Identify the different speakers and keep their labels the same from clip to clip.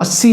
Speaker 1: 80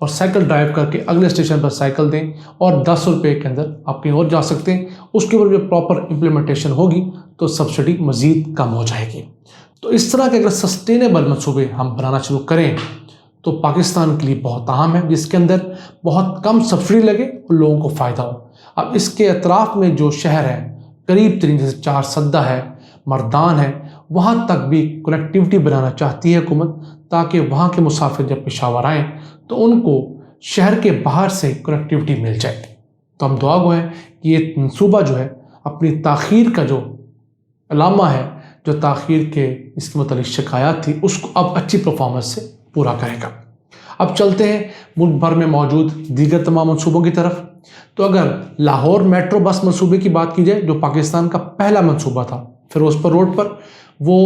Speaker 1: اور cycle drive کر کے اگلے اسٹیشن پر سائیکل دیں اور 10 روپے کے اندر آپ کہیں اور جا سکتے ہیں. اس کے اوپر جو پراپر امپلیمنٹیشن ہوگی تو سبسڈی مزید کم ہو جائے گی. تو اس طرح کے اگر سسٹینیبل منصوبے ہم بنانا شروع کریں تو پاکستان کے لیے بہت اہم ہے، جس کے اندر بہت کم سبسڈی لگے اور لوگوں کو فائدہ ہو. اب اس کے اطراف میں جو شہر ہیں قریب ترین، جیسے چار سدہ ہے، مردان ہے، وہاں تک بھی کنیکٹیوٹی بنانا چاہتی ہے حکومت، تاکہ وہاں کے مسافر جب پشاور آئیں تو ان کو شہر کے باہر سے کنیکٹیوٹی مل جائے. تو ہم دعا گو ہیں کہ یہ منصوبہ جو ہے اپنی تاخیر کا جو علامہ ہے، جو تاخیر کے اس کے متعلق شکایات تھی، اس کو اب اچھی پرفارمنس سے پورا کرے گا. اب چلتے ہیں ملک بھر میں موجود دیگر تمام منصوبوں کی طرف. تو اگر لاہور میٹرو بس منصوبے کی بات کی جائے، جو پاکستان کا پہلا منصوبہ تھا فیروزپور روڈ پر، وہ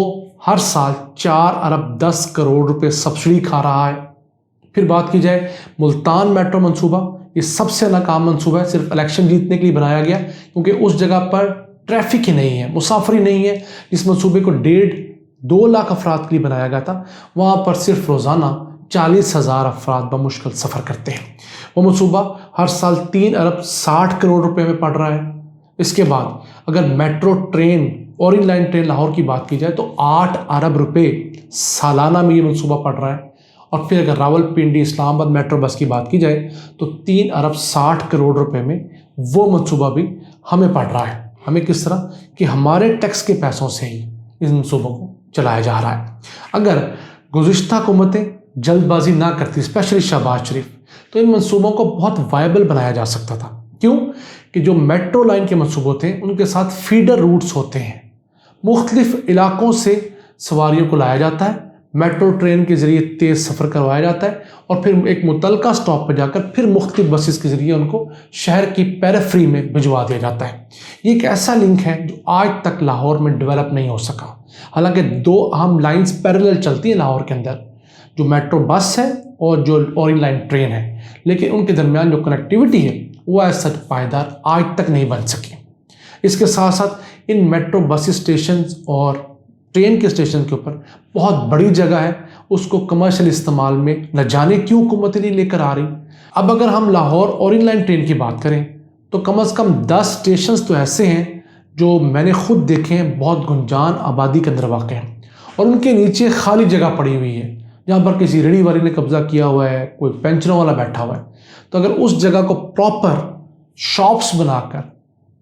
Speaker 1: ہر سال 4 ارب 10 کروڑ روپے سبسڈی کھا رہا ہے. پھر بات کی جائے ملتان میٹرو منصوبہ، یہ سب سے ناکام منصوبہ ہے، صرف الیکشن جیتنے کے لیے بنایا گیا، کیونکہ اس جگہ پر ٹریفک ہی نہیں ہے، مسافر ہی نہیں ہے. جس منصوبے کو 1.5-2 لاکھ افراد کے لیے بنایا گیا تھا، وہاں پر صرف روزانہ 40,000 افراد بمشکل سفر کرتے ہیں. وہ منصوبہ ہر سال 3 ارب 60 کروڑ روپے میں پڑ رہا ہے. اس کے بعد اگر metro train, orange line train Lahore کی بات کی جائے تو 8 ارب روپے سالانہ میں یہ منصوبہ پڑ رہا ہے. اور پھر اگر راولپنڈی اسلام آباد میٹرو بس کی بات کی جائے تو 3 ارب 60 کروڑ روپے میں وہ منصوبہ بھی ہمیں پڑ رہا ہے. ہمیں کس طرح کہ ہمارے ٹیکس کے پیسوں سے ہی ان منصوبوں کو چلایا جا رہا ہے. اگر گزشتہ حکومتیں جلد بازی نہ کرتی، اسپیشلی شہباز شریف، تو ان منصوبوں کو بہت وائبل بنایا جا سکتا تھا. کیوں کہ جو میٹرو لائن کے منصوبے تھے ان کے ساتھ فیڈر روٹس ہوتے ہیں، مختلف علاقوں سے سواریوں کو لایا جاتا ہے، میٹرو ٹرین کے ذریعے تیز سفر کروایا جاتا ہے، اور پھر ایک متعلقہ سٹاپ پہ جا کر پھر مختلف بسز کے ذریعے ان کو شہر کی پیریفری میں بھجوا دیا جاتا ہے. یہ ایک ایسا لنک ہے جو آج تک لاہور میں ڈیولپ نہیں ہو سکا. حالانکہ 2 اہم لائنز پیرلل چلتی ہیں لاہور کے اندر، جو میٹرو بس ہے اور جو اورینج لائن ٹرین ہے، لیکن ان کے درمیان جو کنیکٹیوٹی ہے وہ ایسا پائیدار آج تک نہیں بن سکی. اس کے ساتھ ساتھ ان میٹرو بس اسٹیشنز اور ٹرین کے اسٹیشن کے اوپر بہت بڑی جگہ ہے، اس کو کمرشل استعمال میں نہ جانے کیوں حکومت نہیں لے کر آ رہی. اب اگر ہم لاہور اورینج لائن ٹرین کی بات کریں تو کم از کم 10 اسٹیشنز تو ایسے ہیں جو میں نے خود دیکھے ہیں، بہت گنجان آبادی کے اندر واقع ہیں، اور ان کے نیچے خالی جگہ پڑی ہوئی ہے جہاں پر کسی ریڑھی والی نے قبضہ کیا ہوا ہے، کوئی پینچروں والا بیٹھا ہوا ہے. تو اگر اس جگہ کو پراپر شاپس بنا کر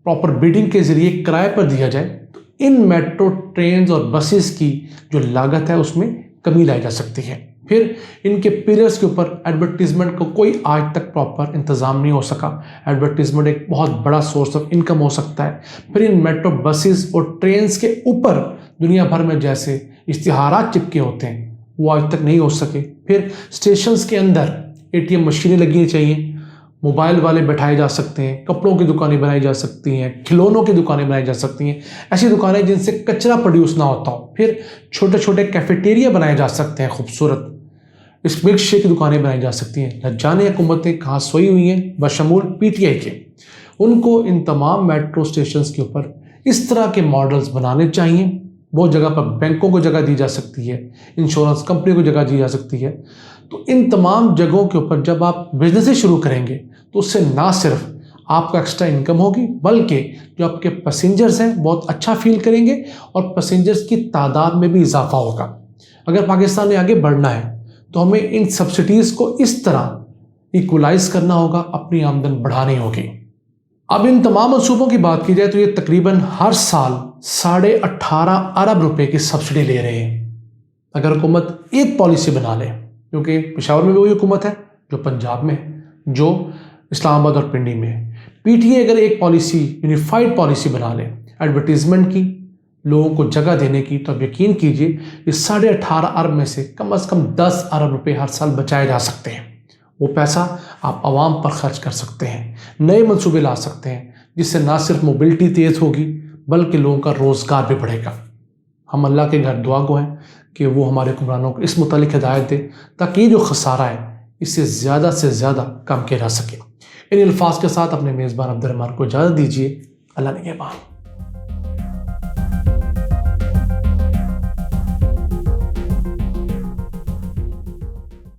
Speaker 1: پراپر بیڈنگ کے ذریعے کرائے پر دیا جائے تو ان میٹرو ٹرینز اور بسز کی جو لاگت ہے اس میں کمی لائی جا سکتی ہے. پھر ان کے پیلرز کے اوپر ایڈورٹیزمنٹ کو کوئی آج تک پراپر انتظام نہیں ہو سکا. ایڈورٹیزمنٹ ایک بہت بڑا سورس آف انکم ہو سکتا ہے. پھر ان میٹرو بسز اور ٹرینز کے اوپر دنیا بھر میں جیسے اشتہارات چپکے ہوتے ہیں وہ آج تک نہیں ہو سکے. پھر اسٹیشنز کے اندر ATM مشینیں لگنی چاہیے، موبائل والے بٹھائے جا سکتے ہیں، کپڑوں کی دکانیں بنائی جا سکتی ہیں، کھلونوں کی دکانیں بنائی جا سکتی ہیں، ایسی دکانیں جن سے کچرا پروڈیوس نہ ہوتا ہو. پھر چھوٹے چھوٹے کیفیٹیریا بنائے جا سکتے ہیں خوبصورت، اس ملک شیک کی دکانیں بنائی جا سکتی ہیں. نہ جانے حکومتیں کہاں سوئی ہوئی ہیں بشمول PTI کے. ان کو ان تمام میٹرو اسٹیشنز کے اوپر اس طرح کے ماڈلز بنانے چاہیے. بہت جگہ پر بینکوں کو جگہ دی جا سکتی ہے، انشورنس کمپنی کو جگہ دی جا سکتی ہے. تو ان تمام جگہوں کے اوپر جب آپ بزنس شروع کریں گے تو اس سے نہ صرف آپ کا ایکسٹرا انکم ہوگی بلکہ جو آپ کے پیسنجرز ہیں بہت اچھا فیل کریں گے اور پیسنجرز کی تعداد میں بھی اضافہ ہوگا. اگر پاکستان نے آگے بڑھنا ہے تو ہمیں ان سبسڈیز کو اس طرح ایکولائز کرنا ہوگا، اپنی آمدن بڑھانی ہوگی. اب ان تمام منصوبوں کی بات کی جائے تو یہ تقریباً ہر سال 18.5 ارب روپے کی سبسڈی لے رہے ہیں. اگر حکومت ایک پالیسی بنا لے، کیونکہ پشاور میں بھی وہی حکومت ہے جو پنجاب میں، جو اسلام آباد اور پنڈی میں ہے. PTI اگر ایک پالیسی، یونیفائڈ پالیسی بنا لے ایڈورٹیزمنٹ کی، لوگوں کو جگہ دینے کی، تو اب یقین کیجئے یہ 18.5 ارب میں سے کم از کم 10 ارب روپے ہر سال بچائے جا سکتے ہیں. وہ پیسہ آپ عوام پر خرچ کر سکتے ہیں، نئے منصوبے لا سکتے ہیں، جس سے نہ صرف موبلٹی تیز ہوگی بلکہ لوگوں کا روزگار بھی بڑھے گا. ہم اللہ کے گھر دعا گو ہیں کہ وہ ہمارے حکمرانوں کو اس متعلق ہدایت دے تاکہ یہ جو خسارہ ہے اس سے زیادہ کم کیا جا سکے. ان الفاظ کے ساتھ اپنے میزبان عبد الرحمان کو اجازت دیجیے. اللہ نگہبان.